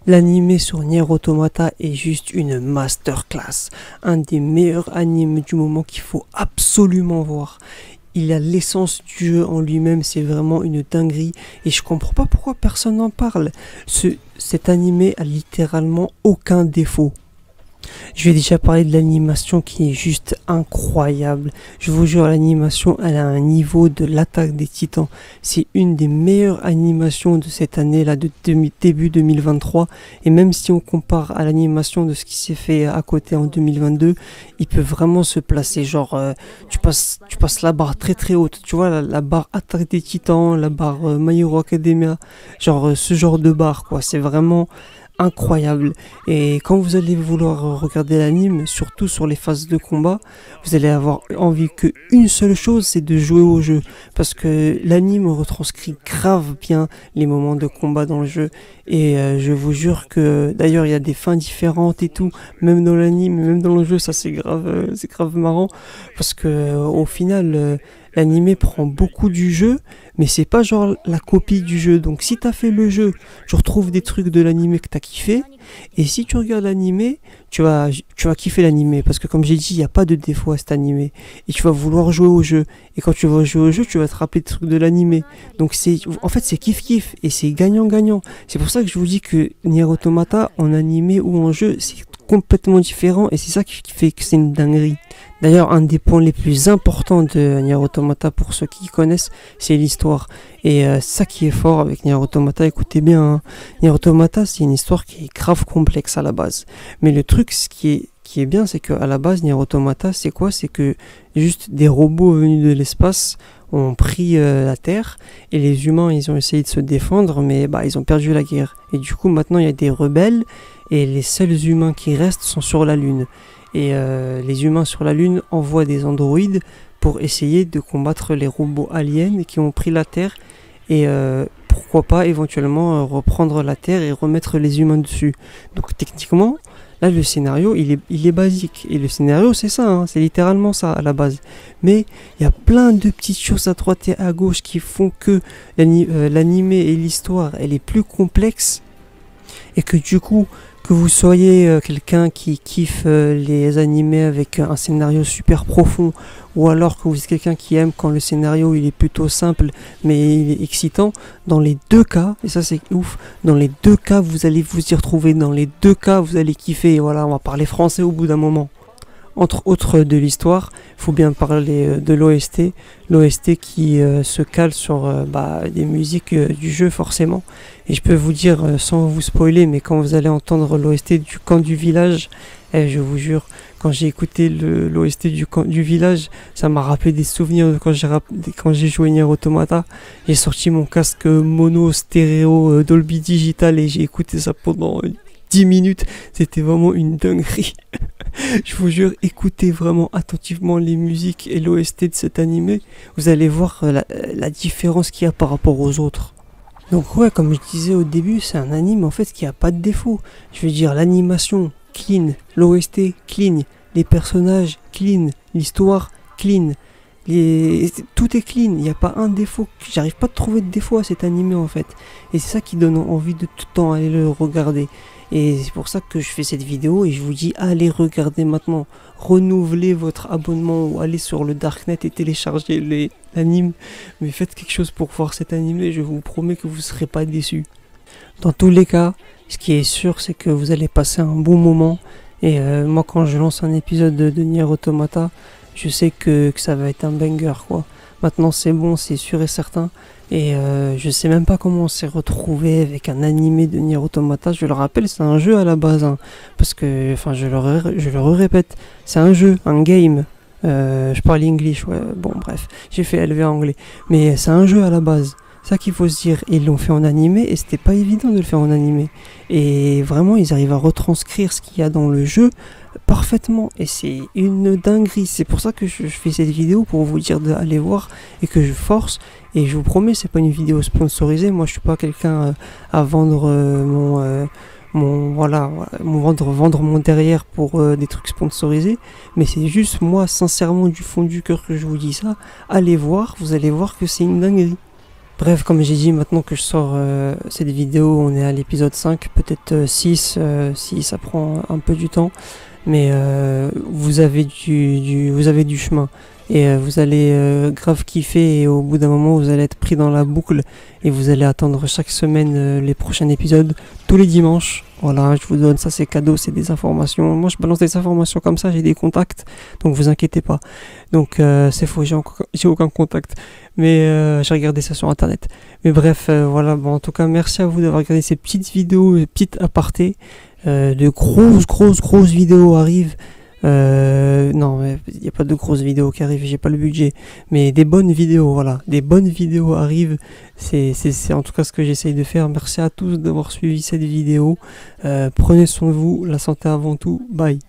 L'anime sur Nier Automata est juste une masterclass, un des meilleurs animes du moment qu'il faut absolument voir. Il a l'essence du jeu en lui-même, c'est vraiment une dinguerie et je comprends pas pourquoi personne n'en parle. Cet animé a littéralement aucun défaut. Je vais déjà parler de l'animation qui est juste incroyable. Je vous jure, l'animation, elle a un niveau de l'attaque des titans. C'est une des meilleures animations de cette année-là, début 2023. Et même si on compare à l'animation de ce qui s'est fait à côté en 2022, il peut vraiment se placer. Genre, tu passes la barre très très haute. Tu vois, la barre attaque des titans, la barre My Hero Academia. Genre, ce genre de barre, quoi. C'est vraiment incroyable. Et quand vous allez vouloir regarder l'anime, surtout sur les phases de combat, vous allez avoir envie que une seule chose, c'est de jouer au jeu, parce que l'anime retranscrit grave bien les moments de combat dans le jeu. Et je vous jure que d'ailleurs il y a des fins différentes et tout, même dans l'anime, même dans le jeu, ça c'est grave marrant, parce que au final l'anime prend beaucoup du jeu, mais c'est pas genre la copie du jeu. Donc si t'as fait le jeu, tu retrouves des trucs de l'anime que t'as kiffé, et si tu regardes l'anime, tu vas kiffer l'anime, parce que comme j'ai dit, il n'y a pas de défaut à cet anime, et tu vas vouloir jouer au jeu, et quand tu vas jouer au jeu, tu vas te rappeler des trucs de l'anime. Donc en fait c'est kiff, et c'est gagnant. C'est pour ça que je vous dis que Nier Automata, en anime ou en jeu, c'est complètement différent, et c'est ça qui fait que c'est une dinguerie. D'ailleurs, un des points les plus importants de Nier Automata, pour ceux qui connaissent, c'est l'histoire. Et ça qui est fort avec Nier Automata, écoutez bien, hein. Nier Automata, c'est une histoire qui est grave complexe à la base. Mais le truc, ce qui est bien, c'est qu'à la base, Nier Automata, c'est quoi? C'est que juste des robots venus de l'espace ont pris la Terre, et les humains, ils ont essayé de se défendre, mais ils ont perdu la guerre. Et du coup, maintenant, il y a des rebelles, et les seuls humains qui restent sont sur la Lune. Et les humains sur la Lune envoient des androïdes pour essayer de combattre les robots aliens qui ont pris la Terre, et pourquoi pas éventuellement reprendre la Terre et remettre les humains dessus. Donc techniquement, là le scénario il est basique, et le scénario c'est ça, hein, c'est littéralement ça à la base. Mais il y a plein de petites choses à droite et à gauche qui font que l'anime et l'histoire elle est plus complexe, et que du coup, que vous soyez quelqu'un qui kiffe les animés avec un scénario super profond, ou alors que vous êtes quelqu'un qui aime quand le scénario il est plutôt simple mais il est excitant, dans les deux cas, et ça c'est ouf, dans les deux cas vous allez vous y retrouver, dans les deux cas vous allez kiffer. Et voilà, on va parler français au bout d'un moment. Entre autres de l'histoire, il faut bien parler de l'OST. L'OST qui se cale sur des musiques du jeu forcément. Et je peux vous dire, sans vous spoiler, mais quand vous allez entendre l'OST du camp du village, je vous jure, quand j'ai écouté l'OST du camp du village, ça m'a rappelé des souvenirs de quand j'ai joué Nier Automata. J'ai sorti mon casque mono stéréo Dolby Digital et j'ai écouté ça pendant 10 minutes. C'était vraiment une dinguerie. Je vous jure, écoutez vraiment attentivement les musiques et l'OST de cet animé. Vous allez voir la différence qu'il y a par rapport aux autres. Donc ouais, comme je disais au début, c'est un anime en fait qui a pas de défaut. Je veux dire, l'animation clean, l'OST clean, les personnages clean, l'histoire clean. Tout est clean, il n'y a pas un défaut. J'arrive pas à trouver de défaut à cet animé en fait. Et c'est ça qui donne envie de tout le temps aller le regarder. Et c'est pour ça que je fais cette vidéo, et je vous dis allez regarder maintenant, renouvelez votre abonnement ou allez sur le Darknet et téléchargez l'anime, mais faites quelque chose pour voir cet anime et je vous promets que vous ne serez pas déçus. Dans tous les cas, ce qui est sûr c'est que vous allez passer un bon moment, et moi quand je lance un épisode de Nier Automata, je sais que ça va être un banger quoi. Maintenant c'est bon, c'est sûr et certain. Et je sais même pas comment on s'est retrouvé avec un animé de Nier Automata. Je le rappelle, c'est un jeu à la base, hein, parce que, enfin, je le répète, c'est un jeu, un game. Je parle English, ouais, bon bref, j'ai fait élever anglais, mais c'est un jeu à la base. C'est ça qu'il faut se dire. Ils l'ont fait en animé et c'était pas évident de le faire en animé. Et vraiment, ils arrivent à retranscrire ce qu'il y a dans le jeu parfaitement, et c'est une dinguerie. C'est pour ça que je fais cette vidéo, pour vous dire d'aller voir et que je force. Et je vous promets, c'est pas une vidéo sponsorisée. Moi, je suis pas quelqu'un à vendre vendre mon derrière pour des trucs sponsorisés. Mais c'est juste moi, sincèrement, du fond du cœur que je vous dis ça. Allez voir, vous allez voir que c'est une dinguerie. Bref, comme j'ai dit, maintenant que je sors cette vidéo, on est à l'épisode 5, peut-être 6, si ça prend un peu du temps. Mais vous avez vous avez du chemin. Et vous allez grave kiffer et au bout d'un moment vous allez être pris dans la boucle et vous allez attendre chaque semaine les prochains épisodes tous les dimanches. Voilà, je vous donne ça, c'est cadeau, c'est des informations. Moi je balance des informations comme ça, j'ai des contacts, donc vous inquiétez pas. Donc c'est faux, j'ai aucun contact. Mais j'ai regardé ça sur internet. Mais bref, voilà, bon, en tout cas merci à vous d'avoir regardé ces petites vidéos, petites apartés. De grosses vidéos arrivent. Non, il n'y a pas de grosses vidéos qui arrivent, j'ai pas le budget. Mais des bonnes vidéos, voilà. Des bonnes vidéos arrivent. C'est en tout cas ce que j'essaye de faire. Merci à tous d'avoir suivi cette vidéo. Prenez soin de vous, la santé avant tout. Bye.